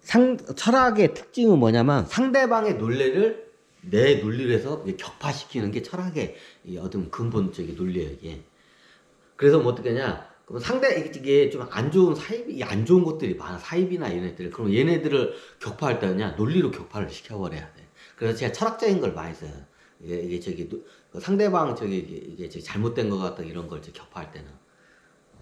철학의 특징은 뭐냐면 상대방의 논리를 내 논리로 해서 격파시키는 게 철학의 어떤 근본적인 논리예요, 이게. 그래서 뭐 어떻게 하냐? 그럼 이게 좀 안 좋은 안 좋은 것들이 많아. 사입이나 얘네들. 그럼 얘네들을 격파할 때냐? 논리로 격파를 시켜버려야 돼. 그래서 제가 철학적인 걸 많이 써요. 이게 그 상대방 이게 잘못된 것 같다 이런 걸 격파할 때는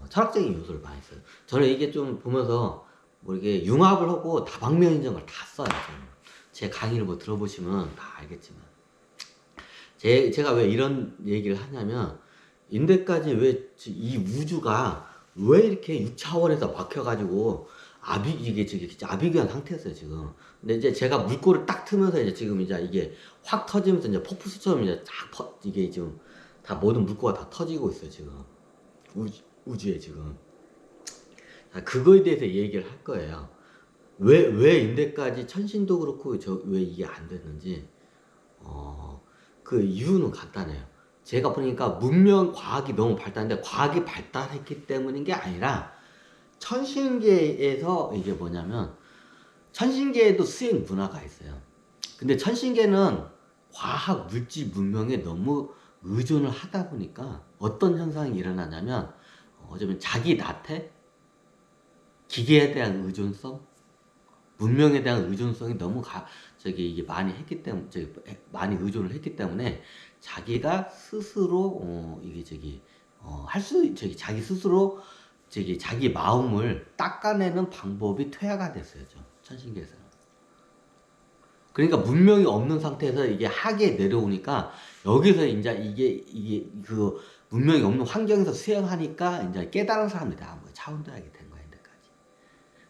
철학적인 요소를 많이 써요. 저는 이게 좀 보면서 뭐 이게 융합을 하고 다방면인정을 다 써요. 저는. 제 강의를 뭐 들어보시면 다 알겠지만 제가 왜 이런 얘기를 하냐면 인대까지 왜 이 우주가 왜 이렇게 6차원에서 막혀가지고 아비규환 상태였어요 지금. 근데 이제 제가 물꼬를 딱 트면서 지금 이게 확 터지면서 이제 폭포수처럼 이게 지금 다 모든 물꼬가 다 터지고 있어요 지금 우주에 지금. 그거에 대해서 얘기를 할 거예요. 왜 인대까지 천신도 그렇고 왜 이게 안 됐는지. 그 이유는 간단해요. 제가 보니까 문명 과학이 너무 발달했는데 과학이 발달했기 때문인 게 아니라 천신계에서 이게 뭐냐면 천신계에도 수행 문화가 있어요. 근데 천신계는 과학, 물질, 문명에 너무 의존을 하다 보니까 어떤 현상이 일어나냐면 어쩌면 자기 나태, 기계에 대한 의존성, 문명에 대한 의존성이 너무 이게 많이 했기 때문에 많이 의존을 했기 때문에 자기가 스스로 자기 스스로 자기 마음을 닦아내는 방법이 퇴화가 됐어요. 천신계에서는. 그러니까 문명이 없는 상태에서 이게 하게 내려오니까 여기서 이제 이게 그 문명이 없는 환경에서 수행하니까 이제 깨달은 사람이다. 뭐 차원도하게 된 거예요.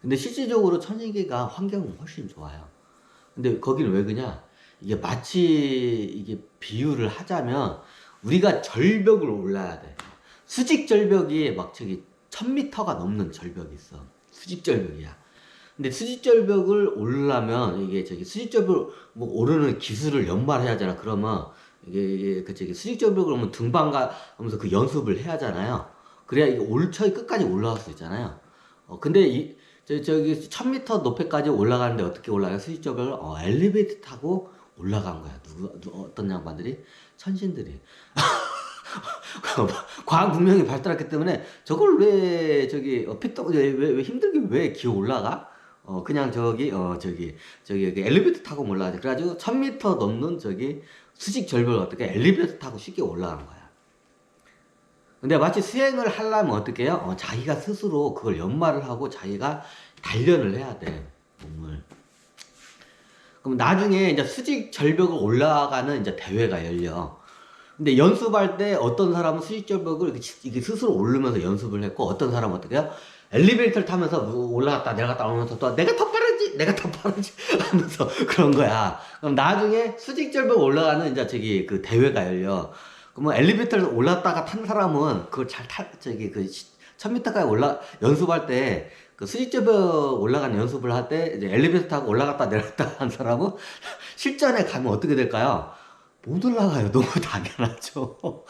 근데 실질적으로 천신계가 환경은 훨씬 좋아요. 근데 거기는 왜 그러냐? 이게 마치 이게 비유를 하자면 우리가 절벽을 올라야 돼. 수직 절벽이 막 1000m가 넘는 절벽이 있어. 수직 절벽이야. 근데 수직 절벽을 오르려면 이게 수직 절벽 뭐 오르는 기술을 연말해야 하잖아. 그러면 이게 수직 절벽을 오면 등반가 하면서 그 연습을 해야 하잖아요. 그래야 이게 올처리 끝까지 올라갈 수 있잖아요. 근데 저기 1000m 높이까지 올라가는데 어떻게 올라가요? 수직 절벽을 엘리베이터 타고 올라간 거야. 어떤 양반들이? 천신들이. 과학 문명이 발달했기 때문에 저걸 왜 왜 힘들게 왜 기어 올라가? 그냥 엘리베이터 타고 올라가지. 그래가지고 1000m 넘는 수직 절벽을 어떻게 엘리베이터 타고 쉽게 올라가는 거야. 근데 마치 수행을 하려면 어떻게 해요? 자기가 스스로 그걸 연마를 하고 자기가 단련을 해야 돼, 몸을. 그럼 나중에 이제 수직 절벽을 올라가는 이제 대회가 열려. 근데 연습할 때 어떤 사람은 수직 절벽을 이렇게 스스로 오르면서 연습을 했고, 어떤 사람은 어떻게 해요? 엘리베이터를 타면서 올라갔다 내려갔다 오면서 또 내가 더 빠르지 하면서 그런 거야. 그럼 나중에 수직 절벽 올라가는 이제 그 대회가 열려. 그러면 엘리베이터를 올랐다가 탄 사람은 그걸 잘 1000m까지 연습할 때 그 수직절벽 올라가는 연습을 할 때 이제 엘리베이터 타고 올라갔다 내렸다 한 사람은 실전에 가면 어떻게 될까요? 못 올라가요. 너무 당연하죠.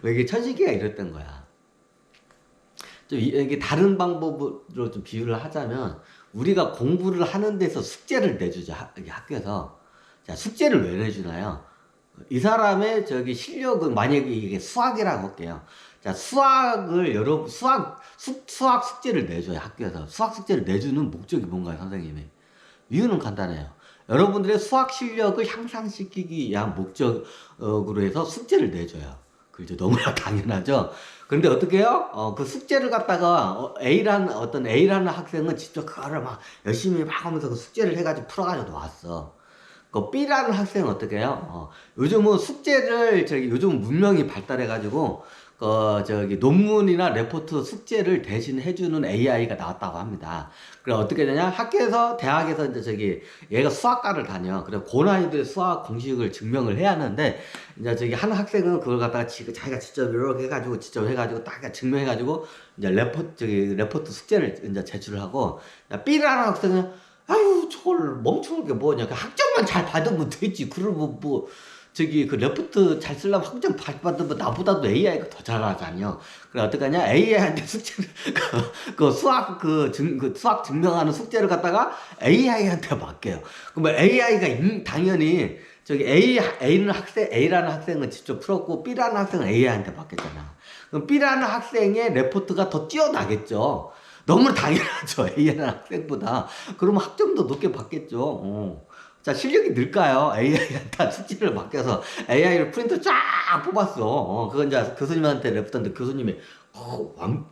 왜 이게 천신계가 이랬던 거야. 이게 다른 방법으로 좀 비유를 하자면 우리가 공부를 하는 데서 숙제를 내주죠. 학교에서. 자, 숙제를 왜 내주나요? 이 사람의 실력은 만약에 이게 수학이라고 할게요. 자, 수학 숙제를 내줘요, 학교에서. 수학 숙제를 내주는 목적이 뭔가요, 선생님이? 이유는 간단해요. 여러분들의 수학 실력을 향상시키기 위한 목적으로 해서 숙제를 내줘요. 그죠? 너무나 당연하죠? 그런데 어떻게 해요? 그 숙제를 갖다가 A라는 학생은 직접 그거를 막 열심히 막 하면서 그 숙제를 해가지고 풀어가지고 왔어. 그 B라는 학생은 어떻게 해요? 요즘은 숙제를 요즘 문명이 발달해가지고 논문이나 레포트 숙제를 대신 해주는 AI가 나왔다고 합니다. 그래 어떻게 되냐? 학교에서 대학에서 이제 얘가 수학과를 다녀. 그래 고난이도의 수학 공식을 증명을 해야 하는데 이제 한 학생은 그걸 갖다가 자기가 직접 이렇게 해가지고 딱 증명해가지고 이제 레포트 숙제를 이제 제출을 하고, B라는 학생은 아유 저걸 멍청하게 뭐냐, 학점만 잘 받으면 되지. 그러면 저기 그 레포트 잘 쓰려면 학점 받으면 나보다도 AI가 더 잘하잖아요. 그래 어떡하냐? AI한테 숙제를 그 수학 그 수학 증명하는 숙제를 갖다가 AI한테 맡겨요. 그러면 AI가 당연히 저기 A라는 학생은 직접 풀었고 B라는 학생은 AI한테 맡겼잖아. 그럼 B라는 학생의 레포트가 더 뛰어나겠죠. 너무 당연하죠. A라는 학생보다. 그러면 학점도 높게 받겠죠. 자, 실력이 늘까요? AI한테 숙제를 맡겨서 AI를 프린터 쫙 뽑았어. 그건 이제 교수님한테 레포트인데 교수님이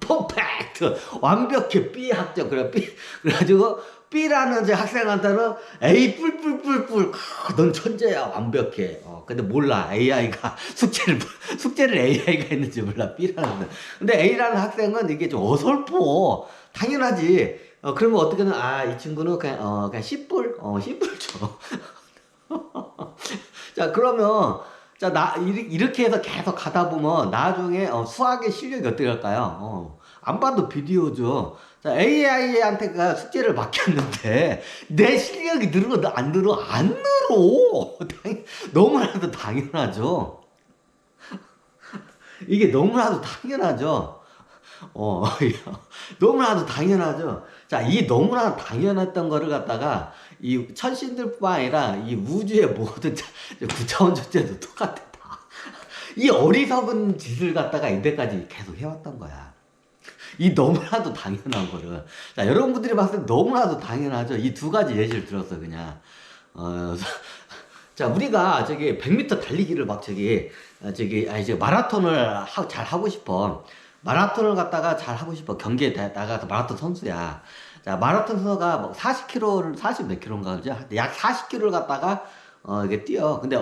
퍼펙트 완벽해 B 학점 그래가지고 B라는 이제 학생한테는 A 뿔뿔뿔뿔 넌 천재야 완벽해. 근데 몰라 AI가 숙제를 AI가 했는지 몰라 B라는. 근데 A라는 학생은 이게 좀 어설퍼. 당연하지. 그러면 어떻게는 이 친구는 그냥 C뿔 C뿔 줘. 자 그러면 자 이렇게 해서 계속 가다 보면 나중에 수학의 실력이 어떻게 할까요? 안 봐도 비디오죠. 자 AI한테가 숙제를 맡겼는데 내 실력이 늘어 안 늘어 안 늘어. 너무나도 당연하죠. 이게 너무나도 당연하죠. 너무나도 당연하죠. 자, 이 너무나 당연했던 거를 갖다가 이 천신들뿐만 아니라 이 우주의 모든 구차원 존재도 똑같아 다. 이 어리석은 짓을 갖다가 이때까지 계속 해왔던 거야. 이 너무나도 당연한 거를. 자, 여러분들이 봤을 때 너무나도 당연하죠. 이 두 가지 예시를 들었어 그냥. 자, 우리가 저기 100m 달리기를 막 이제 마라톤을 잘 하고 싶어. 마라톤을 갖다가 잘 하고 싶어. 경기에 나가서 마라톤 선수야. 자, 마라톤 선수가 뭐 40km를, 40 몇 킬로인가, 그죠? 약 40km를 갖다가, 이게 뛰어. 근데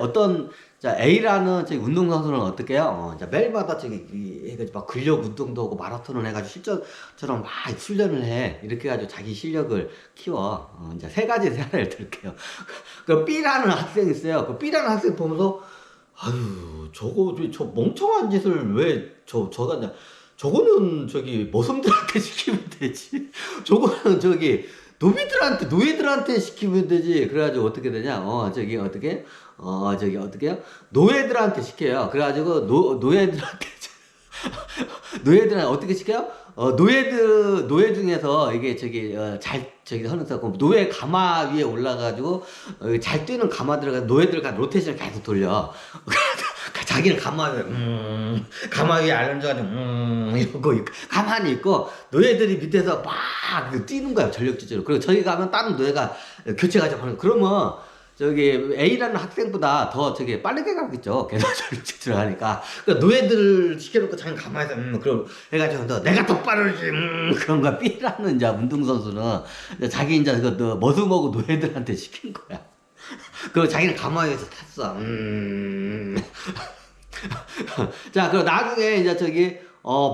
자, A라는 저기 운동선수는 어떻게 해요? 자, 매일마다 해가지고 막 근력 운동도 하고 마라톤을 해가지고 실전처럼 막 훈련을 해. 이렇게 해가지고 자기 실력을 키워. 이제 세 가지 사례를 들게요. 그 B라는 학생이 있어요. 그 B라는 학생 보면서, 저 멍청한 짓을 왜 저거는 저기 머슴들한테 시키면 되지. 저거는 저기 노예들한테 시키면 되지. 그래가지고 어떻게 되냐? 어떻게요? 노예들한테 시켜요. 그래가지고 노예들한테 어떻게 시켜요? 노예 중에서 이게 하면서 노예 가마 위에 올라가지고 잘 뛰는 가마들가 노예들과 로테이션을 계속 돌려. 자기는 가마 위에 앉아가지고 이러고 가만히 있고 노예들이 밑에서 막 뛰는 거야 전력질주로. 그리고 저기 가면 다른 노예가 교체가지고 하는. 그러면 저기 A라는 학생보다 더 빠르게 가겠죠. 계속 전력질주로 하니까. 그러니까 노예들 시켜놓고 자기는 가만히 있어. 그럼 해가지고 내가 더 빠르지. 그런 거야. B라는 이제 운동선수는 자기 이제 머슴하고 노예들한테 시킨 거야. 그리고 자기는 가만히 있어 탔어. 자, 그리고 나중에 이제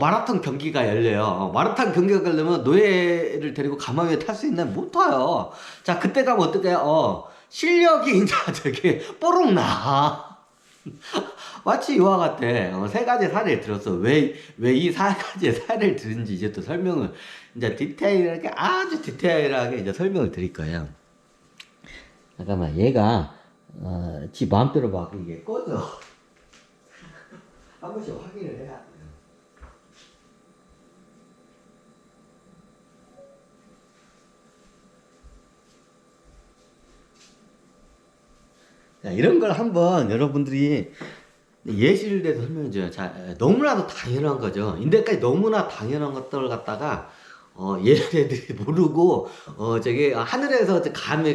마라톤 경기가 열려요. 마라톤 경기가 열려면 노예를 데리고 가마 위에 탈 수 있나? 못 타요. 자, 그때 가면 어떡해? 실력이 이제 뽀록 나. 마치 이와 같아. 세 가지 사례를 들었어. 왜 이 세 가지의 사례를 들은지 이제 또 설명을, 이제 아주 디테일하게 이제 설명을 드릴 거예요. 잠깐만, 얘가, 지 마음대로 막 이게 꺼져. 한 번씩 확인을 해야 돼요. 자, 이런 걸 한번 여러분들이 예시를 대서 설명해 줘요. 자, 너무나도 당연한 거죠. 인데까지 너무나 당연한 것들을 갖다가 얘네들이 모르고 하늘에서 감이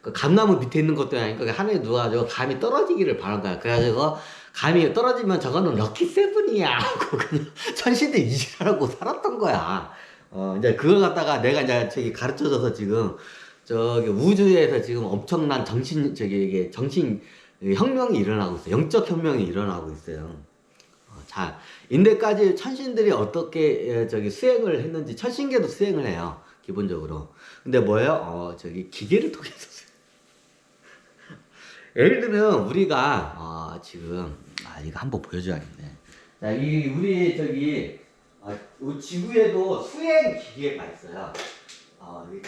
그 감나무 밑에 있는 것도 아니고 하늘에 누워가지고 감이 떨어지기를 바란 거야. 그래가지고 감이 떨어지면 저거는 럭키 세븐이야 하고 그냥 천시대 이지라고 살았던 거야. 이제 그걸 갖다가 내가 이제 가르쳐줘서 지금 우주에서 지금 엄청난 정신 혁명이 일어나고 있어요. 영적 혁명이 일어나고 있어요. 자, 인데까지 천신들이 어떻게 수행을 했는지 천신계도 수행을 해요. 기본적으로. 근데 뭐예요? 기계를 통해서. 예를 들면 우리가 지금 이거 한번 보여줘야겠네. 자, 우리 지구에도 수행 기계가 있어요.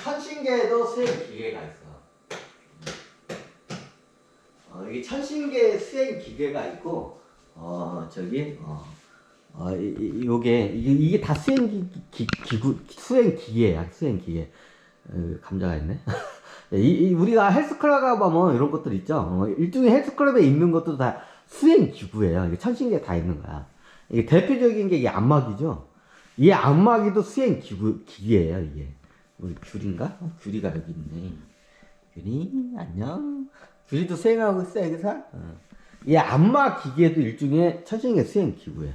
천신계에도 수행 기계가 있어. 이게 천신계 수행 기계가 있고, 요게 다 수행 기계야, 수행 기계. 감자가 있네. 우리가 헬스클럽 가보면 이런 것들 있죠. 일종의 헬스클럽에 있는 것도 다 수행 기구예요. 이게 천신계에 다 있는 거야. 이게 대표적인 게 이 안마기죠. 이 안마기도 수행 기계예요, 이게. 우리 귤인가? 귤이가 여기 있네. 귤이, 안녕. 귤이도 수행하고 있어, 여기서? 이 안마 기계도 일종의 천신계 수행 기구예요.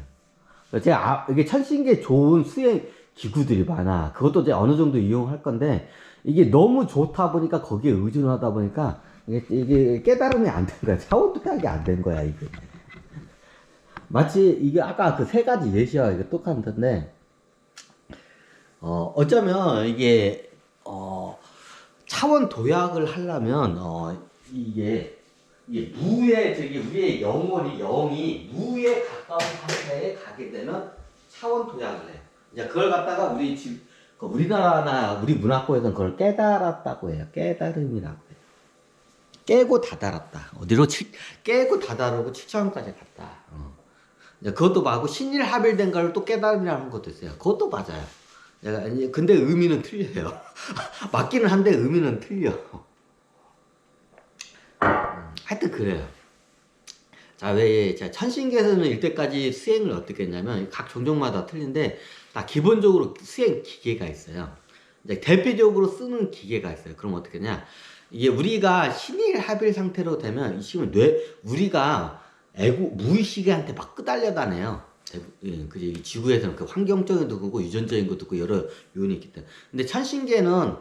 이게 천신계 좋은 수행 기구들이 많아. 그것도 이제 어느 정도 이용할 건데, 이게 너무 좋다 보니까 거기에 의존하다 보니까, 이게 깨달음이 안 된 거야. 차원투탁이 안 된 거야, 이게. 마치, 이게 아까 그 세 가지 예시와 이게 똑같은데, 어쩌면 이게, 차원 도약을 하려면, 이게 우리의 영이 무에 가까운 상태에 가게 되면 차원 도약을 해. 이제 그걸 갖다가 우리나라나 우리 문화권에서는 그걸 깨달았다고 해요. 깨달음이라고 해요. 깨고 다다랐다. 깨고 다다르고 7차원까지 갔다. 이제 그것도 말고 신일합일된 걸 또 깨달음이라는 것도 있어요. 그것도 맞아요. 근데 의미는 틀려요. 맞기는 한데 의미는 틀려. 하여튼 그래요. 자, 천신계에서는 이때까지 수행을 어떻게 했냐면, 각 종족마다 틀린데, 다 기본적으로 수행 기계가 있어요. 이제 대표적으로 쓰는 기계가 있어요. 그럼 어떻게 하냐. 이게 우리가 신일합일 상태로 되면, 이 지금 우리가 무의식한테 막 끄달려 다녀요. 그지. 지구에서는 그 환경적인 것도 그렇고, 유전적인 것도 그렇고, 여러 요인이 있기 때문에. 근데 천신계는,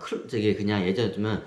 그냥 예전에 면